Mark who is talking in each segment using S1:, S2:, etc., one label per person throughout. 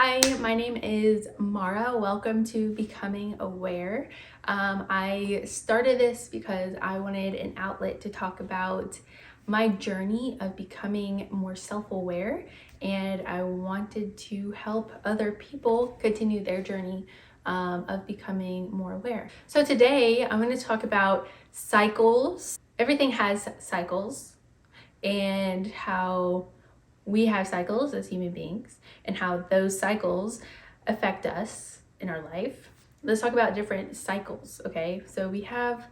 S1: Hi, my name is Mara. Welcome to Becoming Aware. I started this because I wanted an outlet to talk about my journey of becoming more self-aware, and I wanted to help other people continue their journey of becoming more aware. So today I'm going to talk about cycles. Everything has cycles, and how we have cycles as human beings and how those cycles affect us in our life. Let's talk about different cycles, okay? So we have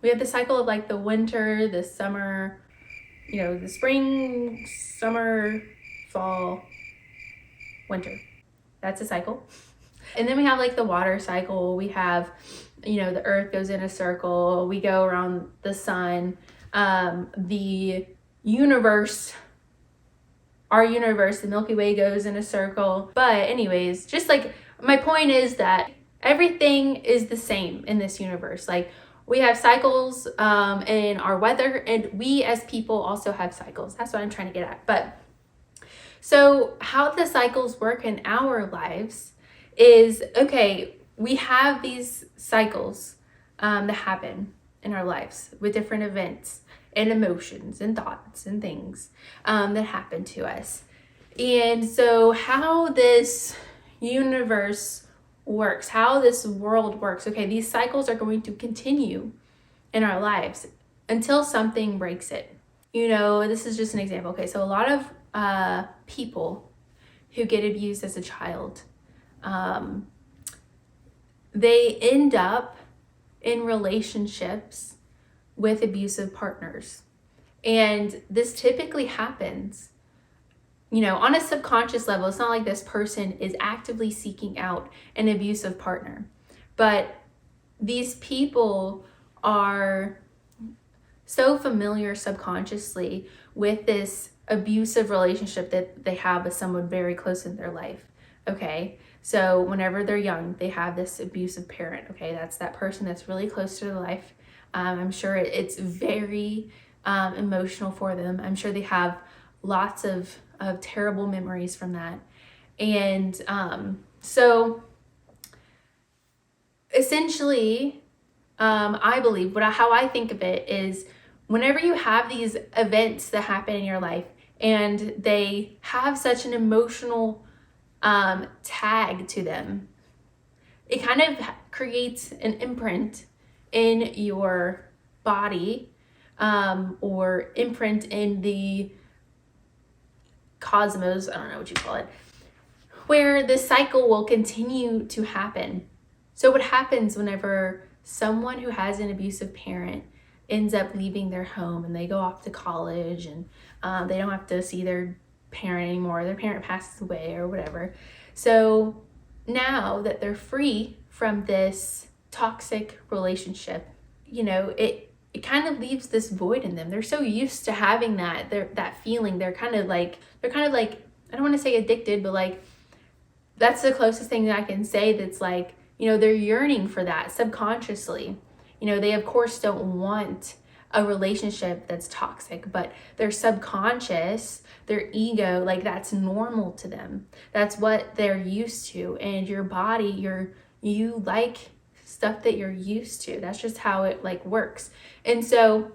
S1: the cycle of like the winter, the summer, the spring, summer, fall, winter. That's a cycle. And then we have like the water cycle. We have, the earth goes in a circle. We go around the sun. The universe, our universe, the Milky Way, goes in a circle. But anyways, just like my point is that everything is the same in this universe. Like we have cycles in our weather, and we as people also have cycles. That's what I'm trying to get at. But so how the cycles work in our lives is, okay, we have these cycles that happen in our lives with different events and emotions and thoughts and things that happen to us. And so how this universe works, how this world works, okay, these cycles are going to continue in our lives until something breaks it. This is just an example. Okay, so a lot of people who get abused as a child, they end up in relationships with abusive partners. And this typically happens, on a subconscious level. It's not like this person is actively seeking out an abusive partner, but these people are so familiar subconsciously with this abusive relationship that they have with someone very close in their life. Okay, so whenever they're young, they have this abusive parent. Okay, that's that person that's really close to their life. I'm sure it's very emotional for them. I'm sure they have lots of terrible memories from that. And so essentially, I believe how I think of it is, whenever you have these events that happen in your life and they have such an emotional tag to them, it kind of creates an imprint in your body, or imprint in the cosmos, I don't know what you call it, where this cycle will continue to happen. So what happens whenever someone who has an abusive parent ends up leaving their home and they go off to college, and they don't have to see their parent anymore, their parent passes away or whatever. So now that they're free from this toxic relationship, it kind of leaves this void in them. They're so used to having that feeling. They're kind of like, I don't want to say addicted, but like that's the closest thing that I can say. That's like, they're yearning for that subconsciously. They of course don't want a relationship that's toxic, but their subconscious, their ego, like that's normal to them. That's what they're used to. And your body, you like stuff that you're used to. That's just how it like works. And so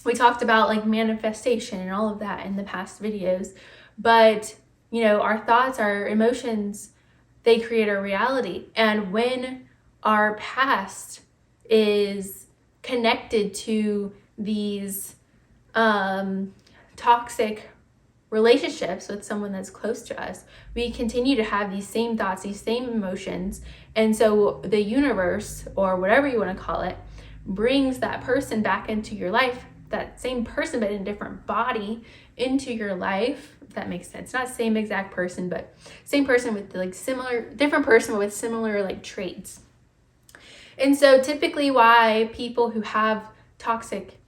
S1: we talked about like manifestation and all of that in the past videos, but our thoughts, our emotions, they create our reality. And when our past is connected to these toxic relationships with someone that's close to us, we continue to have these same thoughts, these same emotions. And so the universe, or whatever you want to call it, brings that person back into your life, that same person but in a different body into your life, if that makes sense. Not same exact person, but same person with like different person with similar like traits. And so typically why people who have toxic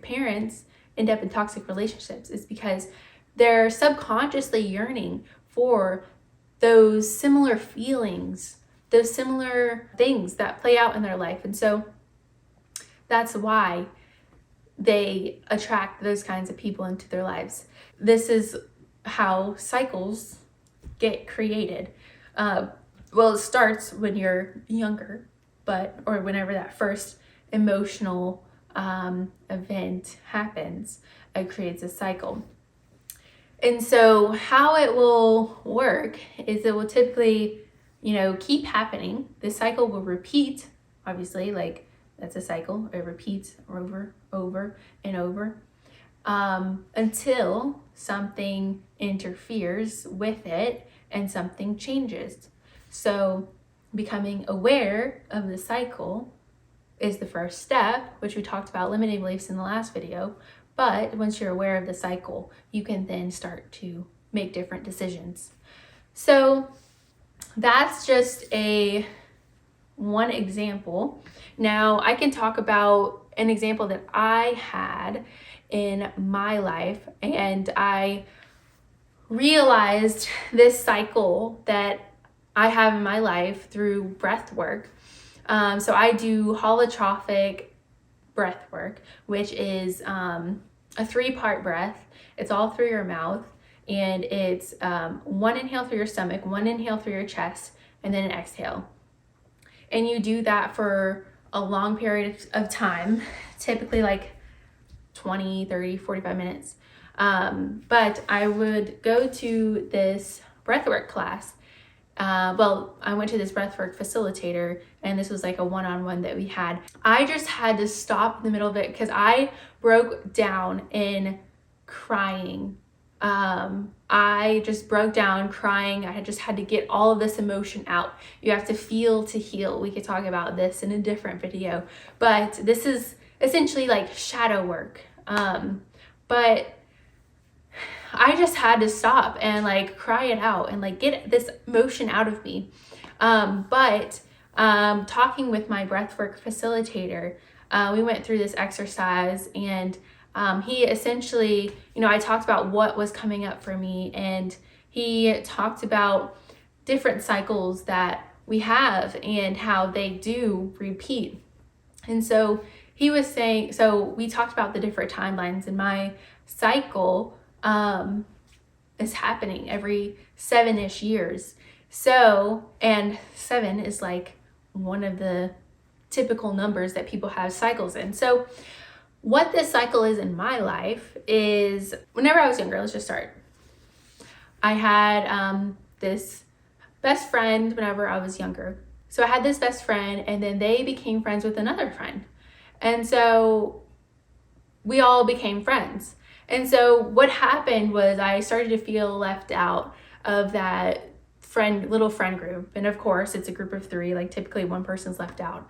S1: parents end up in toxic relationships is because they're subconsciously yearning for those similar feelings, those similar things that play out in their life. And so that's why they attract those kinds of people into their lives. This is how cycles get created. Well, it starts when you're younger, or whenever that first emotional event happens, it creates a cycle. And so how it will work is it will typically, keep happening. The cycle will repeat, obviously, like that's a cycle. It repeats over and over until something interferes with it and something changes. So becoming aware of the cycle is the first step, which we talked about limiting beliefs in the last video. But once you're aware of the cycle, you can then start to make different decisions. So that's just one example. Now I can talk about an example that I had in my life, and I realized this cycle that I have in my life through breath work. So I do holotropic breath work, which is a 3-part breath. It's all through your mouth, and it's 1 inhale through your stomach, 1 inhale through your chest, and then an exhale. And you do that for a long period of time, typically like 20, 30, 45 minutes. But I would go to this breathwork class. I went to this breathwork facilitator, and this was like a one-on-one that we had. I just had to stop in the middle of it because I broke down in crying. I just broke down crying. I just had to get all of this emotion out. You have to feel to heal. We could talk about this in a different video, but this is essentially like shadow work. But I just had to stop and like cry it out and like get this emotion out of me. But talking with my breathwork facilitator, we went through this exercise, and he essentially, I talked about what was coming up for me, and he talked about different cycles that we have and how they do repeat. And so he was saying, so we talked about the different timelines, and my cycle is happening every 7-ish years. So, and 7 is like one of the typical numbers that people have cycles in. So what this cycle is in my life is, whenever I was younger, let's just start. I had this best friend whenever I was younger. So I had this best friend, and then they became friends with another friend. And so we all became friends. And so what happened was I started to feel left out of that little friend group. And of course, it's a group of 3, like typically one person's left out.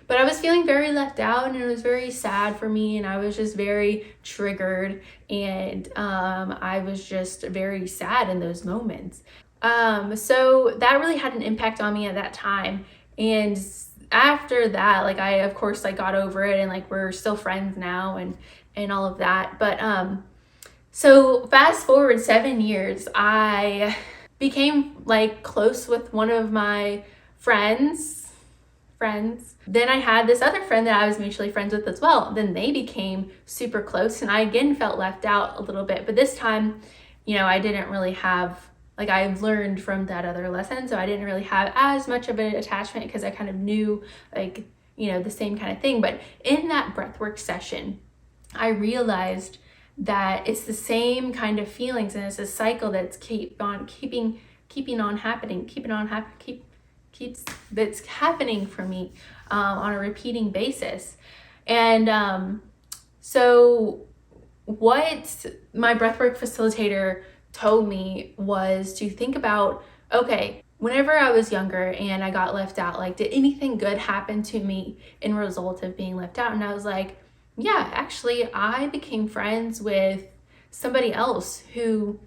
S1: But I was feeling very left out, and it was very sad for me, and I was just very triggered, and I was just very sad in those moments. So that really had an impact on me at that time. And after that, like I of course like got over it, and like we're still friends now and all of that. But so fast forward 7 years, I became like close with one of my friends. Then I had this other friend that I was mutually friends with as well. Then they became super close, and I again felt left out a little bit. But this time, I didn't really have, like, I've learned from that other lesson, so I didn't really have as much of an attachment because I kind of knew, like, the same kind of thing. But in that breathwork session, I realized that it's the same kind of feelings, and it's a cycle that's that's happening for me on a repeating basis. And so what my breathwork facilitator told me was to think about, okay, whenever I was younger and I got left out, like, did anything good happen to me in result of being left out? And I was like, yeah, actually, I became friends with somebody else who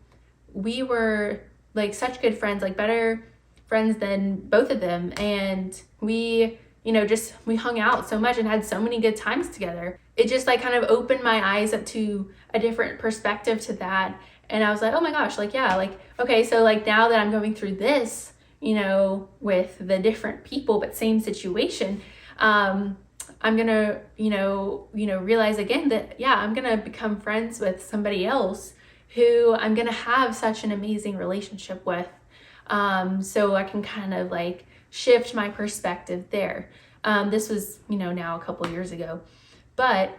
S1: we were like such good friends, like better friends than both of them. And we, we hung out so much and had so many good times together. It just like kind of opened my eyes up to a different perspective to that. And I was like, oh my gosh, like, yeah, like, okay, so like now that I'm going through this, with the different people, but same situation, I'm gonna, realize again that, yeah, I'm gonna become friends with somebody else who I'm gonna have such an amazing relationship with. So I can kind of like shift my perspective there. This was, now a couple years ago. But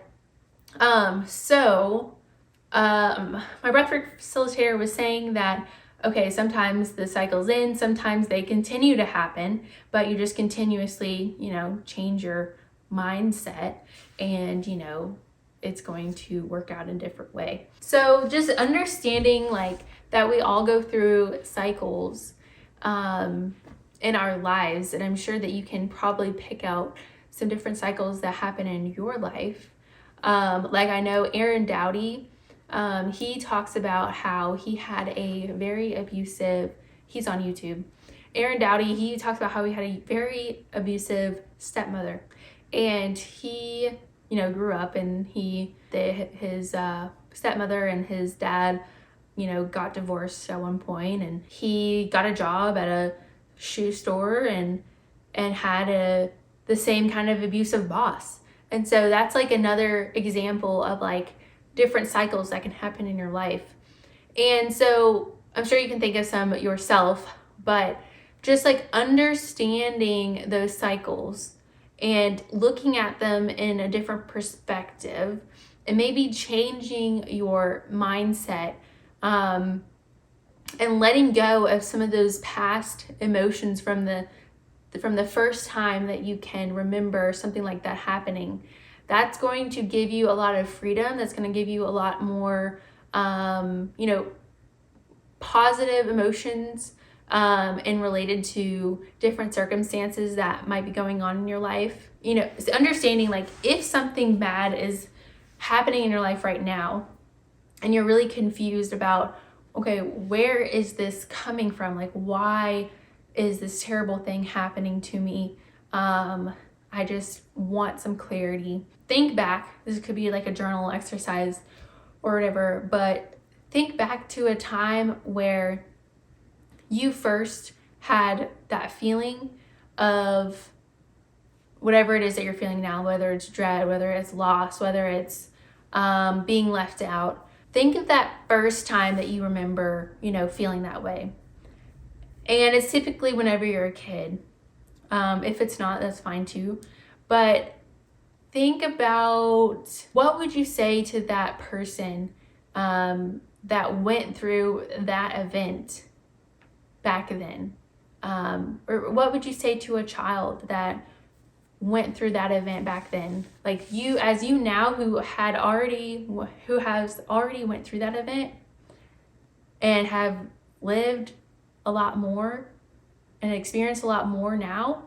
S1: my breathwork facilitator was saying that, okay, sometimes the cycle's in, sometimes they continue to happen, but you just continuously, change your mindset and, it's going to work out in a different way. So just understanding like that we all go through cycles in our lives. And I'm sure that you can probably pick out some different cycles that happen in your life. Like I know Aaron Doughty, he talks about how he had a very abusive, he's on YouTube. Aaron Doughty, he talks about how he had a very abusive stepmother. And he, grew up and his stepmother and his dad, got divorced at one point, and he got a job at a shoe store and had the same kind of abusive boss. And so that's like another example of like different cycles that can happen in your life. And so I'm sure you can think of some yourself, but just like understanding those cycles and looking at them in a different perspective and maybe changing your mindset, and letting go of some of those past emotions from the first time that you can remember something like that happening. That's going to give you a lot of freedom. That's going to give you a lot more, positive emotions, and related to different circumstances that might be going on in your life. Understanding like if something bad is happening in your life right now and you're really confused about, okay, where is this coming from? Like, why is this terrible thing happening to me? I just want some clarity. Think back. This could be like a journal exercise or whatever, but think back to a time where you first had that feeling of whatever it is that you're feeling now, whether it's dread, whether it's loss, whether it's being left out. Think of that first time that you remember, feeling that way. And it's typically whenever you're a kid. If it's not, that's fine too. But think about what would you say to that person that went through that event back then? Or what would you say to a child that went through that event back then? Like you, as you now who has already went through that event and have lived a lot more and experienced a lot more now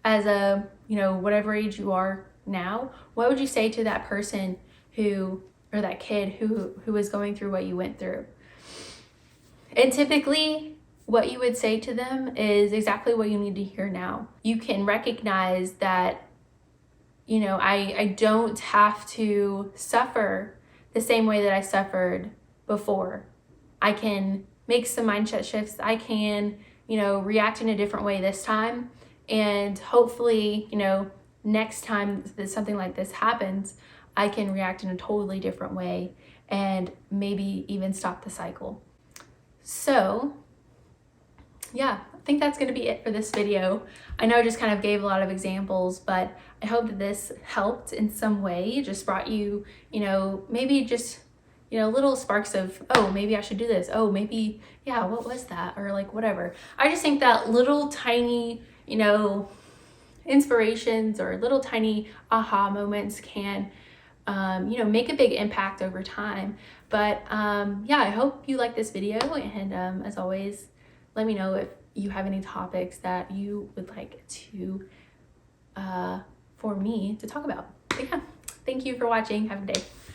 S1: as a, whatever age you are now, what would you say to that person or that kid who was going through what you went through? And typically what you would say to them is exactly what you need to hear now. You can recognize that, I don't have to suffer the same way that I suffered before. I can make some mindset shifts. I can, react in a different way this time. And hopefully, next time that something like this happens, I can react in a totally different way and maybe even stop the cycle. So yeah, I think that's going to be it for this video. I know I just kind of gave a lot of examples, but I hope that this helped in some way. Just brought you, maybe just, little sparks of, oh, maybe I should do this. Oh, maybe, yeah, what was that? Or like whatever. I just think that little tiny, inspirations or little tiny aha moments can, make a big impact over time. But yeah, I hope you like this video. And as always, let me know if you have any topics that you would like to, for me to talk about. But yeah, thank you for watching. Have a good day.